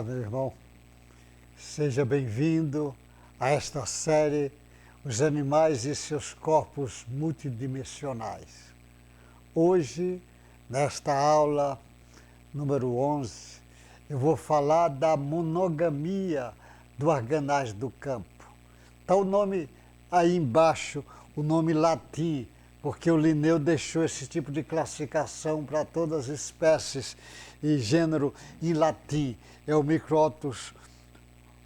Olá, meu irmão. Seja bem-vindo a esta série Os Animais e Seus Corpos Multidimensionais. Hoje, nesta aula número 11, eu vou falar da monogamia do organais do campo. Está o nome aí embaixo, o nome latim, porque o Linneu deixou esse tipo de classificação para todas as espécies e gênero em latim. É o Microtus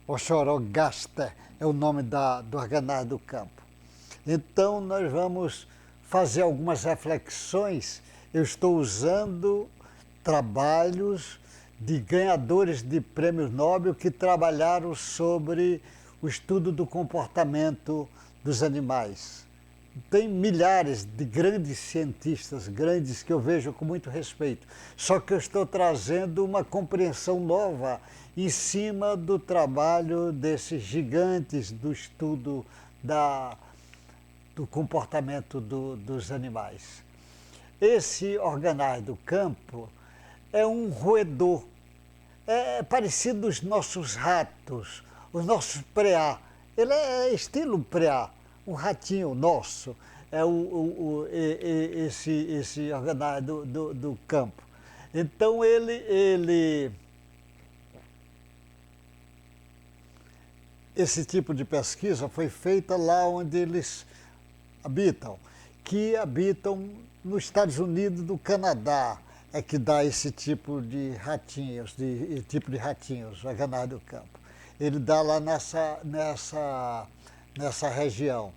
oxorogaster, é o nome do organais do campo. Então, nós vamos fazer algumas reflexões. Eu estou usando trabalhos de ganhadores de prêmios Nobel que trabalharam sobre o estudo do comportamento dos animais. Tem milhares de grandes cientistas, grandes, que eu vejo com muito respeito. Só que eu estou trazendo uma compreensão nova em cima do trabalho desses gigantes do estudo do comportamento dos animais. Esse organais do campo é um roedor, é parecido aos nossos ratos, os nossos preá. Ele é estilo preá. O ratinho nosso é esse organais do campo. Então esse tipo de pesquisa foi feita lá onde eles habitam, que habitam nos Estados Unidos e no Canadá, é que dá esse tipo de ratinhos, organais do campo. Ele dá lá nessa região.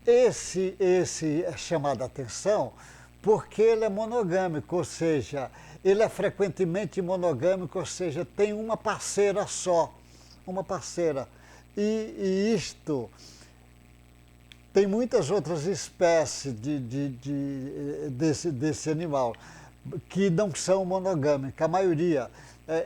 Esse é chamado a atenção porque ele é monogâmico, ou seja, ele é frequentemente monogâmico, ou seja, tem uma parceira só, uma parceira. E isto tem muitas outras espécies desse animal que não são monogâmicas. A maioria,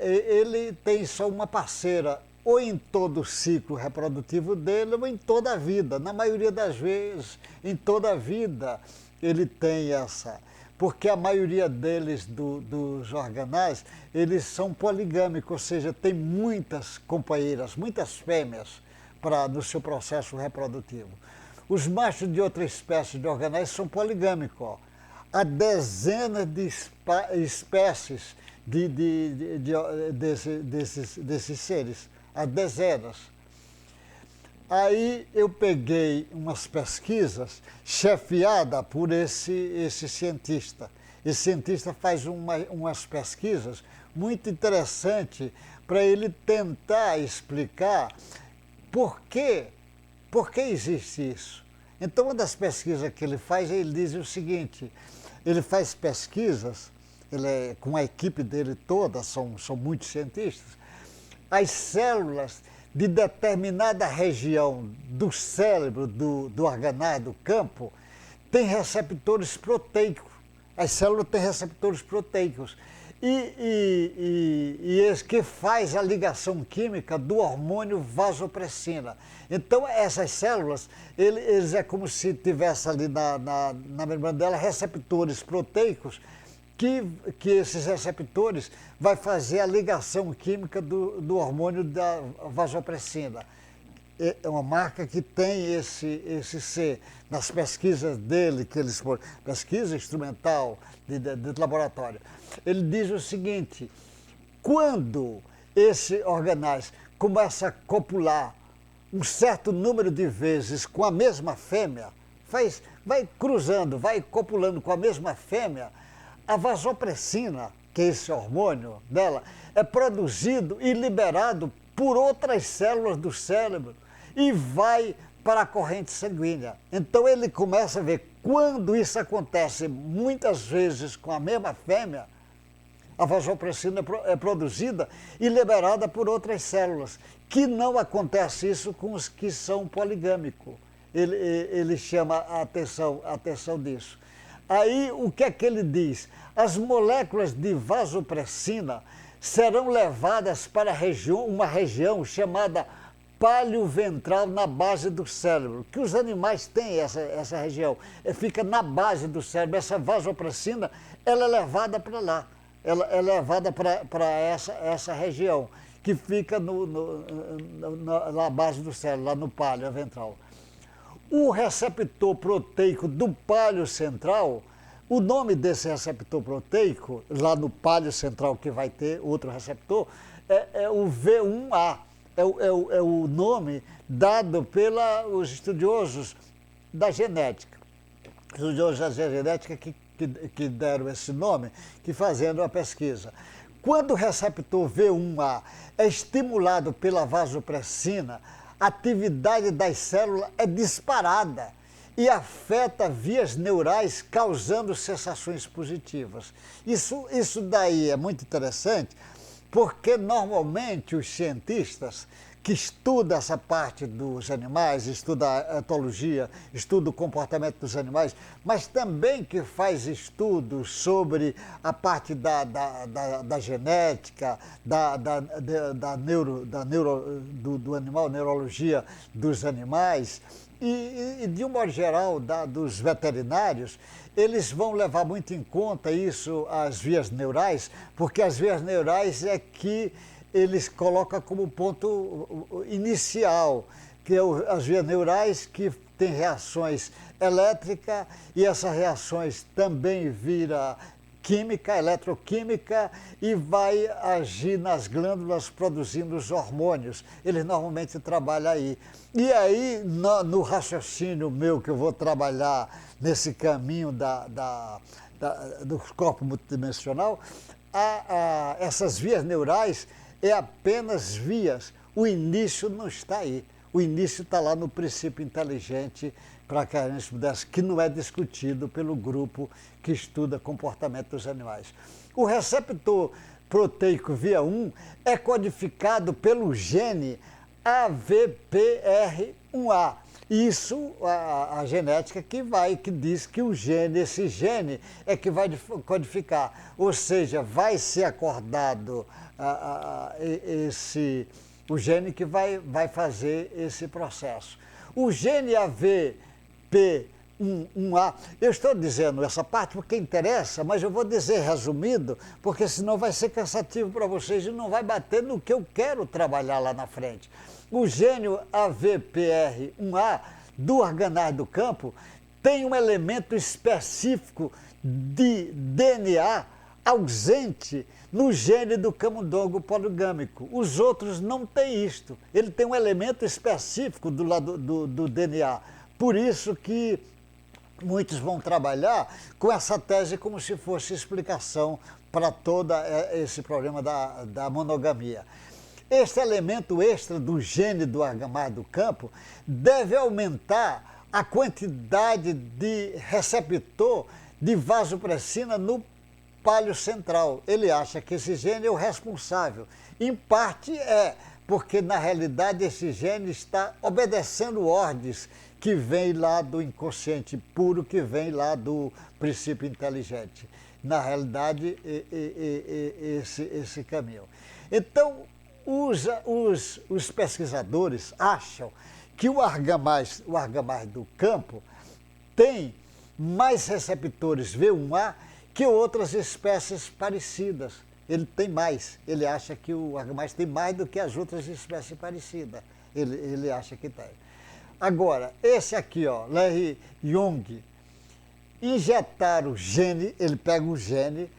ele tem só uma parceira, ou em todo o ciclo reprodutivo dele, ou em toda a vida. Na maioria das vezes, em toda a vida, ele tem essa. Porque a maioria deles, dos organais, eles são poligâmicos, ou seja, tem muitas companheiras, muitas fêmeas no seu processo reprodutivo. Os machos de outra espécie de organais são poligâmicos. Ó. Há dezenas de espécies desses seres. Há dezenas. Aí eu peguei umas pesquisas chefiadas por esse cientista. Esse cientista faz umas pesquisas muito interessantes para ele tentar explicar por que existe isso. Então, uma das pesquisas que ele faz, ele diz o seguinte: ele faz pesquisas, com a equipe dele toda, são muitos cientistas, as células de determinada região do cérebro do organais do campo têm receptores proteicos. As células têm receptores proteicos. E esse que faz a ligação química do hormônio vasopressina. Então, essas células, eles é como se tivesse ali na membrana dela receptores proteicos, que esses receptores vai fazer a ligação química do hormônio da vasopressina. É uma marca que tem esse C. Nas pesquisas dele, pesquisa instrumental de laboratório, ele diz o seguinte: quando esse organais começa a copular um certo número de vezes com a mesma fêmea, vai cruzando, vai copulando com a mesma fêmea, a vasopressina, que é esse hormônio dela, é produzido e liberado por outras células do cérebro e vai para a corrente sanguínea. Então ele começa a ver, quando isso acontece muitas vezes com a mesma fêmea, a vasopressina é produzida e liberada por outras células, que não acontece isso com os que são poligâmicos. Ele chama a atenção disso. Aí, o que é que ele diz? As moléculas de vasopressina serão levadas para uma região chamada paleoventral na base do cérebro, que os animais têm essa região, fica na base do cérebro. Essa vasopressina, ela é levada para lá. ela é levada para essa região, que fica na base do cérebro, lá no páleo ventral. O receptor proteico do páleo central, o nome desse receptor proteico, lá no páleo central que vai ter outro receptor, é o V1A. É o nome dado pelos estudiosos da genética. Estudiosos da genética que deram esse nome, que fazendo a pesquisa. Quando o receptor V1A é estimulado pela vasopressina, a atividade das células é disparada e afeta vias neurais, causando sensações positivas. Isso daí é muito interessante, porque normalmente os cientistas que estudam essa parte dos animais, estudam a etologia, estudam o comportamento dos animais, mas também que faz estudos sobre a parte da genética, do animal, neurologia dos animais, e de um modo geral, dos veterinários, eles vão levar muito em conta isso, as vias neurais, porque as vias neurais é que eles colocam como ponto inicial, que é as vias neurais que têm reações elétricas, e essas reações também viram química, eletroquímica, e vai agir nas glândulas produzindo os hormônios. Eles normalmente trabalham aí. E aí, no raciocínio meu, que eu vou trabalhar nesse caminho do corpo multidimensional, essas vias neurais é apenas vias. O início não está aí. O início está lá no princípio inteligente, para que a gente pudesse, que não é discutido pelo grupo que estuda comportamento dos animais. O receptor proteico via 1 é codificado pelo gene AVPR1A. Isso, a genética que diz que esse gene é que vai codificar. Ou seja, vai ser acordado o gene que vai fazer esse processo. O gene AVP1A, eu estou dizendo essa parte porque interessa, mas eu vou dizer resumido, porque senão vai ser cansativo para vocês e não vai bater no que eu quero trabalhar lá na frente. O gene AVPR1A do organais do campo tem um elemento específico de DNA ausente no gene do camundongo poligâmico. Os outros não têm isto. Ele tem um elemento específico do lado do DNA. Por isso que muitos vão trabalhar com essa tese como se fosse explicação para todo esse problema da monogamia. Este elemento extra do gene do organais do campo deve aumentar a quantidade de receptor de vasopressina no páleo central. Ele acha que esse gene é o responsável. Em parte porque na realidade esse gene está obedecendo ordens que vem lá do inconsciente puro, que vem lá do princípio inteligente. Na realidade, esse caminho. Então, os pesquisadores acham que o argamaz do campo tem mais receptores V1A que outras espécies parecidas. Ele tem mais. Ele acha que o argamaz tem mais do que as outras espécies parecidas. Ele acha que tem. Agora, esse aqui, ó, Larry Young, injetar o gene, ele pega o gene,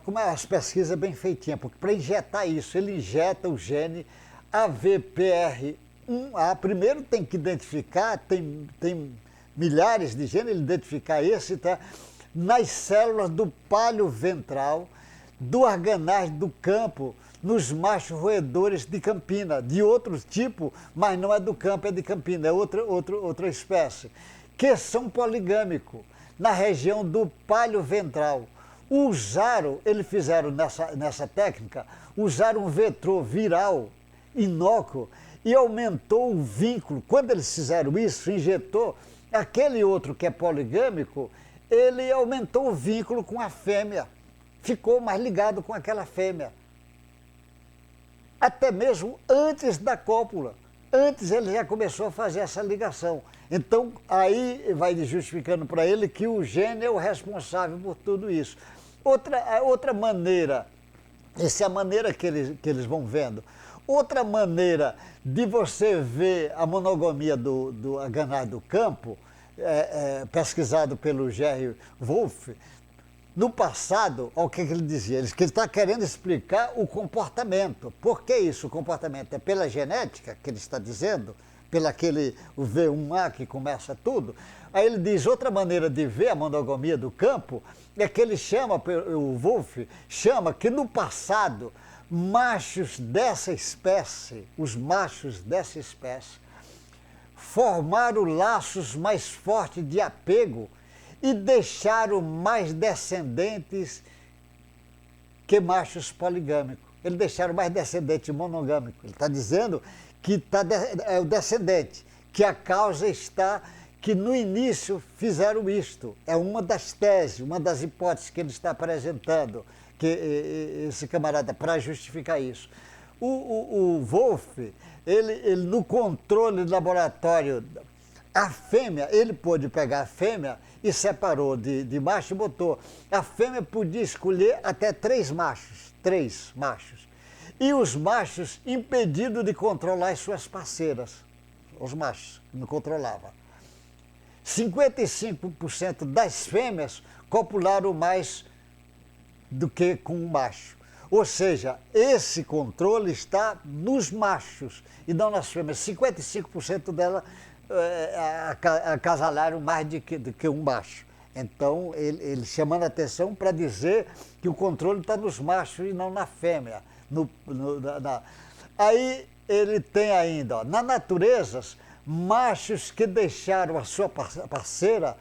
como as pesquisas bem feitinhas, porque para injetar isso, ele injeta o gene AVPR1A. Primeiro tem que identificar, tem milhares de genes, ele identificar esse, tá? Nas células do páleo ventral, do organais do campo, nos machos roedores de campina, de outro tipo, mas não é do campo, é de campina, é outra espécie, que são poligâmicos, na região do páleo ventral. Eles fizeram nessa técnica, usaram um vetor viral inócuo e aumentou o vínculo. Quando eles fizeram isso, injetou aquele outro que é poligâmico, ele aumentou o vínculo com a fêmea, ficou mais ligado com aquela fêmea. Até mesmo antes da cópula. Antes ele já começou a fazer essa ligação. Então, aí vai justificando para ele que o gene é o responsável por tudo isso. Outra maneira, essa é a maneira que eles vão vendo. Outra maneira de você ver a monogamia do ganado do campo, pesquisado pelo Jerry Wolff, no passado, olha o que ele dizia, que ele está querendo explicar o comportamento. Por que isso, o comportamento? É pela genética, que ele está dizendo, pelo aquele o V1A que começa tudo. Aí ele diz, outra maneira de ver a monogamia do campo é que ele chama, o Wolff chama que no passado, machos dessa espécie, os machos dessa espécie, formaram laços mais fortes de apego e deixaram mais descendentes que machos poligâmicos. Eles deixaram mais descendente monogâmico. Ele está dizendo que é o descendente, que a causa está que no início fizeram isto. É uma das teses, uma das hipóteses que ele está apresentando, que esse camarada, para justificar isso. O Wolff, ele no controle do laboratório, a fêmea, ele pôde pegar a fêmea e separou de macho e botou. A fêmea podia escolher até 3 machos. E os machos impedidos de controlar as suas parceiras. Os machos não controlavam. 55% das fêmeas copularam mais do que com o macho. Ou seja, esse controle está nos machos e não nas fêmeas. 55% delas acasalaram mais do que um macho. Então, ele chamando a atenção para dizer que o controle está nos machos e não na fêmea. Aí ele tem ainda, ó, na natureza, machos que deixaram a sua parceira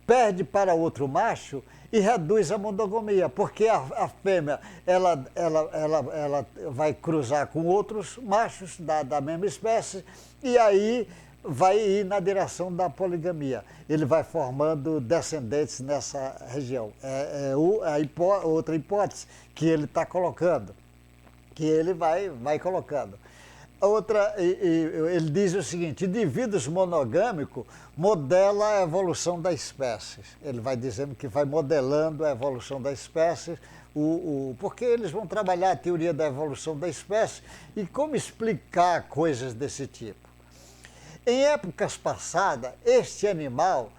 perde para outro macho e reduz a monogamia, porque a fêmea ela vai cruzar com outros machos da mesma espécie e aí vai ir na direção da poligamia. Ele vai formando descendentes nessa região. Outra hipótese que ele está colocando, que ele vai colocando. Outra, ele diz o seguinte, indivíduos monogâmicos modela a evolução da espécie. Ele vai dizendo que vai modelando a evolução da espécie, porque eles vão trabalhar a teoria da evolução da espécie e como explicar coisas desse tipo. Em épocas passadas, este animal,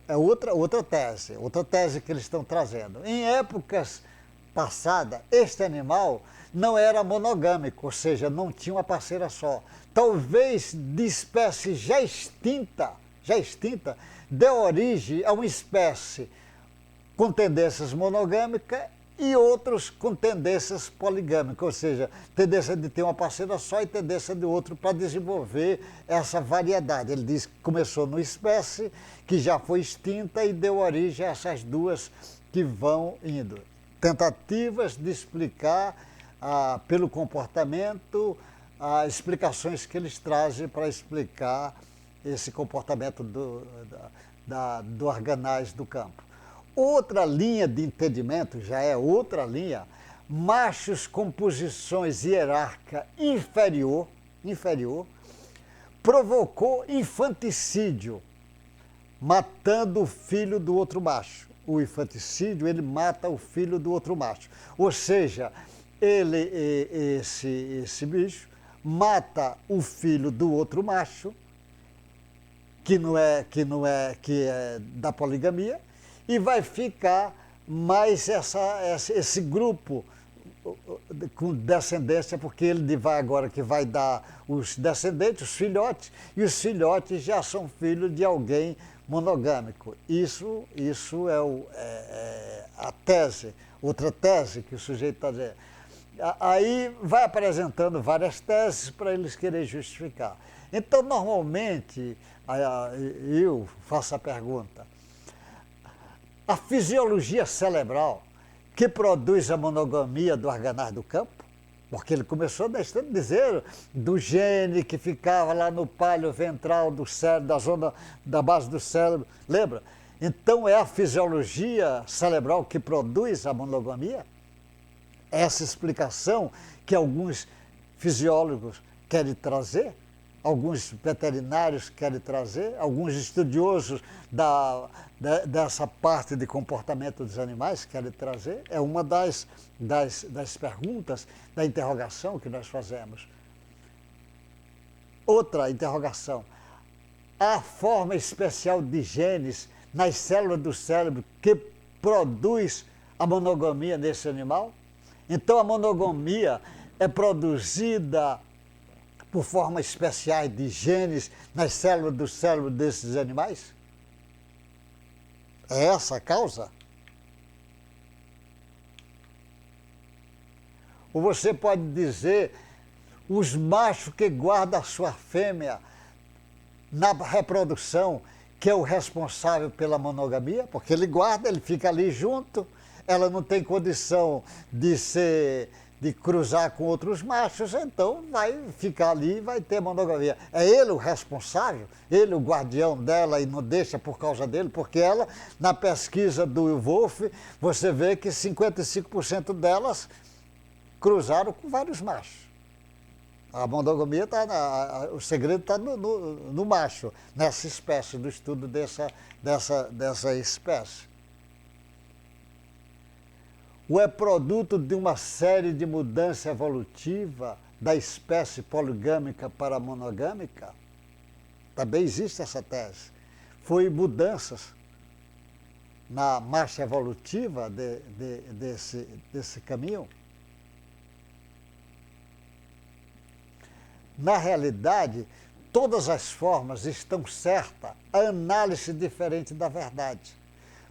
é outra tese que eles estão trazendo. Em épocas passadas, este animal não era monogâmico, ou seja, não tinha uma parceira só. Talvez de espécie já extinta, deu origem a uma espécie com tendências monogâmicas e outros com tendências poligâmicas, ou seja, tendência de ter uma parceira só e tendência de outro para desenvolver essa variedade. Ele diz que começou numa espécie que já foi extinta e deu origem a essas duas que vão indo. Tentativas de explicar pelo comportamento, as explicações que eles trazem para explicar esse comportamento do organais do campo. Outra linha de entendimento, já é outra linha, machos com posições hierárquicas inferior, provocou infanticídio, matando o filho do outro macho. O infanticídio, ele mata o filho do outro macho. Ou seja, esse bicho mata o filho do outro macho, que é da poligamia, e vai ficar mais esse grupo com descendência, porque ele vai agora que vai dar os descendentes, os filhotes, e os filhotes já são filhos de alguém monogâmico. Isso é a tese, outra tese que o sujeito está dizendo. Aí vai apresentando várias teses para eles quererem justificar. Então, normalmente, eu faço a pergunta, a fisiologia cerebral que produz a monogamia do organais do campo, porque ele começou dizendo do gene que ficava lá no palho ventral do cérebro, da zona da base do cérebro, lembra? Então é a fisiologia cerebral que produz a monogamia? Essa explicação que alguns fisiólogos querem trazer, alguns veterinários querem trazer, alguns estudiosos dessa parte de comportamento dos animais querem trazer. É uma das perguntas, da interrogação que nós fazemos. Outra interrogação: há forma especial de genes nas células do cérebro que produz a monogamia nesse animal? Então a monogamia é produzida por formas especiais de genes nas células do cérebro desses animais? É essa a causa? Ou você pode dizer, os machos que guardam a sua fêmea na reprodução, que é o responsável pela monogamia, porque ele guarda, ele fica ali junto, ela não tem condição de cruzar com outros machos, então vai ficar ali e vai ter monogamia. É ele o responsável, ele o guardião dela e não deixa por causa dele, porque ela, na pesquisa do Wolff, você vê que 55% delas cruzaram com vários machos. A monogamia o segredo está no macho, nessa espécie, do estudo dessa espécie. Ou é produto de uma série de mudanças evolutivas da espécie poligâmica para monogâmica? Também existe essa tese. Foi mudanças na marcha evolutiva desse caminho? Na realidade, todas as formas estão certas, a análise diferente da verdade.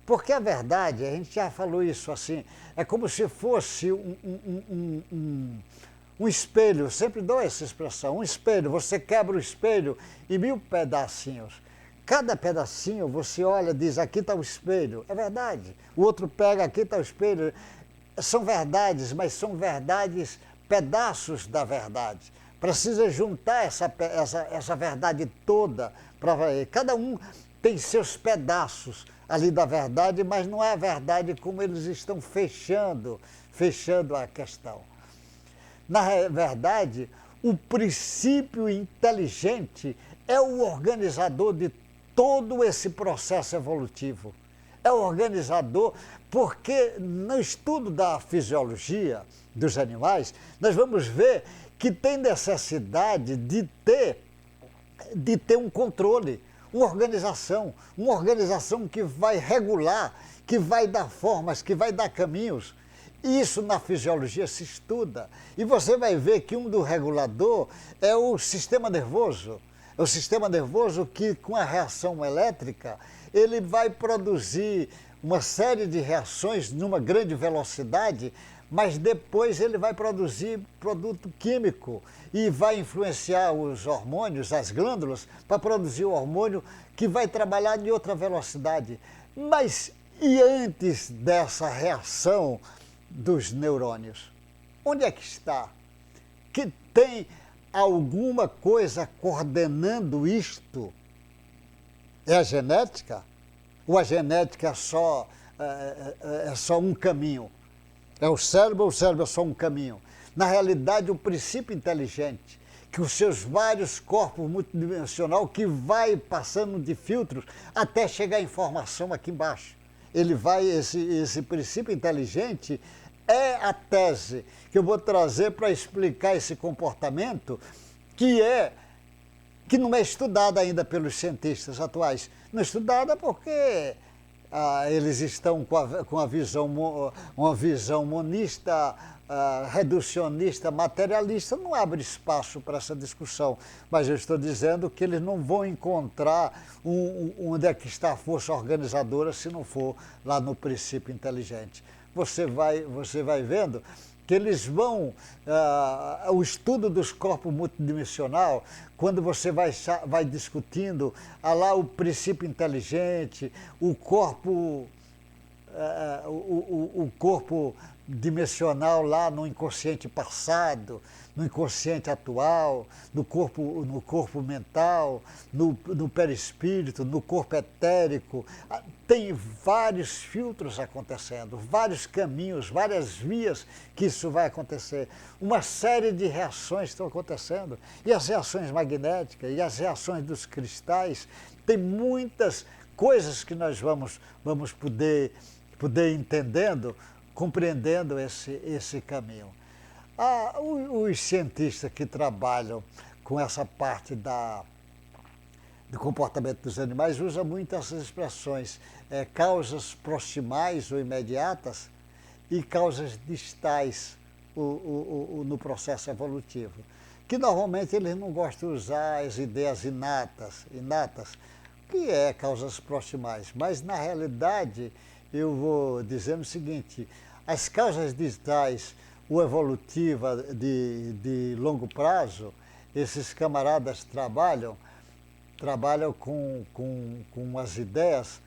Porque a verdade, a gente já falou isso assim, é como se fosse um espelho, eu sempre dou essa expressão, um espelho, você quebra o espelho em 1000 pedacinhos. Cada pedacinho você olha e diz, aqui está o espelho, é verdade. O outro pega, aqui está o espelho. São verdades, mas são verdades, pedaços da verdade. Precisa juntar essa verdade toda para ver. Cada um tem seus pedaços ali da verdade, mas não é a verdade como eles estão fechando a questão. Na verdade, o princípio inteligente é o organizador de todo esse processo evolutivo. É o organizador, porque no estudo da fisiologia dos animais, nós vamos ver que tem necessidade de ter um controle, uma organização que vai regular, que vai dar formas, que vai dar caminhos. Isso na fisiologia se estuda. E você vai ver que um do regulador é o sistema nervoso. É o sistema nervoso que, com a reação elétrica, ele vai produzir uma série de reações numa grande velocidade, mas depois ele vai produzir produto químico e vai influenciar os hormônios, as glândulas, para produzir o hormônio que vai trabalhar em outra velocidade. Mas e antes dessa reação dos neurônios? Onde é que está? Que tem alguma coisa coordenando isto? É a genética? Ou a genética é só um caminho? É o cérebro ou o cérebro é só um caminho? Na realidade, o princípio inteligente, que os seus vários corpos multidimensional que vai passando de filtros até chegar a informação aqui embaixo. Esse princípio inteligente é a tese que eu vou trazer para explicar esse comportamento que não é estudada ainda pelos cientistas atuais. Não é estudada porque eles estão com uma visão monista, reducionista, materialista, não abre espaço para essa discussão. Mas eu estou dizendo que eles não vão encontrar onde é que está a força organizadora se não for lá no princípio inteligente. Você vai vendo que eles vão, o estudo dos corpos multidimensional, quando você vai discutindo lá o princípio inteligente, o corpo o corpo dimensional lá no inconsciente passado, no inconsciente atual, no corpo mental, no perispírito, no corpo etérico. Tem vários filtros acontecendo, vários caminhos, várias vias que isso vai acontecer. Uma série de reações estão acontecendo. E as reações magnéticas, e as reações dos cristais, tem muitas coisas que nós vamos poder entendendo, compreendendo esse caminho. Os cientistas que trabalham com essa parte do comportamento dos animais usam muito essas expressões, causas proximais ou imediatas e causas distais no processo evolutivo. Que normalmente eles não gostam de usar as ideias inatas, que é causas proximais, mas na realidade eu vou dizendo o seguinte: as causas distais ou evolutiva de longo prazo, esses camaradas trabalham com as ideias,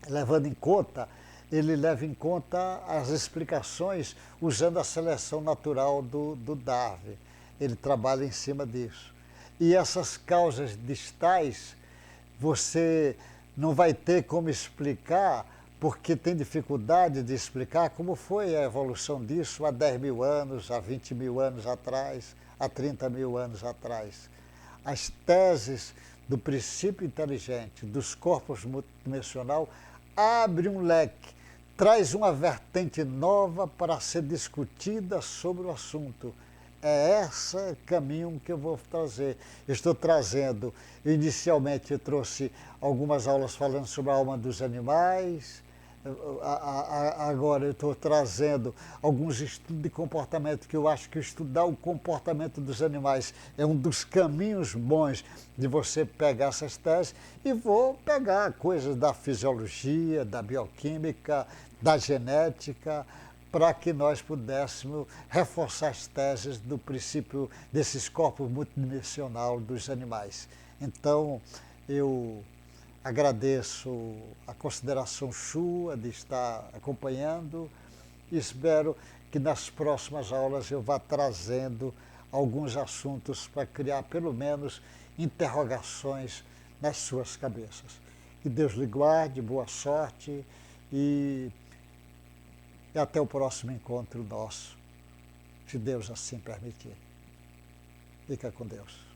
levando em conta, ele leva em conta as explicações usando a seleção natural do Darwin. Ele trabalha em cima disso. E essas causas distais, você não vai ter como explicar, porque tem dificuldade de explicar como foi a evolução disso há 10 mil anos, há 20 mil anos atrás, há 30 mil anos atrás. As teses do princípio inteligente, dos corpos multidimensional, abre um leque, traz uma vertente nova para ser discutida sobre o assunto. É esse caminho que eu vou trazer. Estou trazendo, inicialmente eu trouxe algumas aulas falando sobre a alma dos animais, agora eu estou trazendo alguns estudos de comportamento, que eu acho que estudar o comportamento dos animais é um dos caminhos bons de você pegar essas teses, e vou pegar coisas da fisiologia, da bioquímica, da genética, para que nós pudéssemos reforçar as teses do princípio desses corpos multidimensional dos animais. Então, eu agradeço a consideração sua de estar acompanhando e espero que nas próximas aulas eu vá trazendo alguns assuntos para criar pelo menos interrogações nas suas cabeças. Que Deus lhe guarde, boa sorte e até o próximo encontro nosso, se Deus assim permitir. Fica com Deus.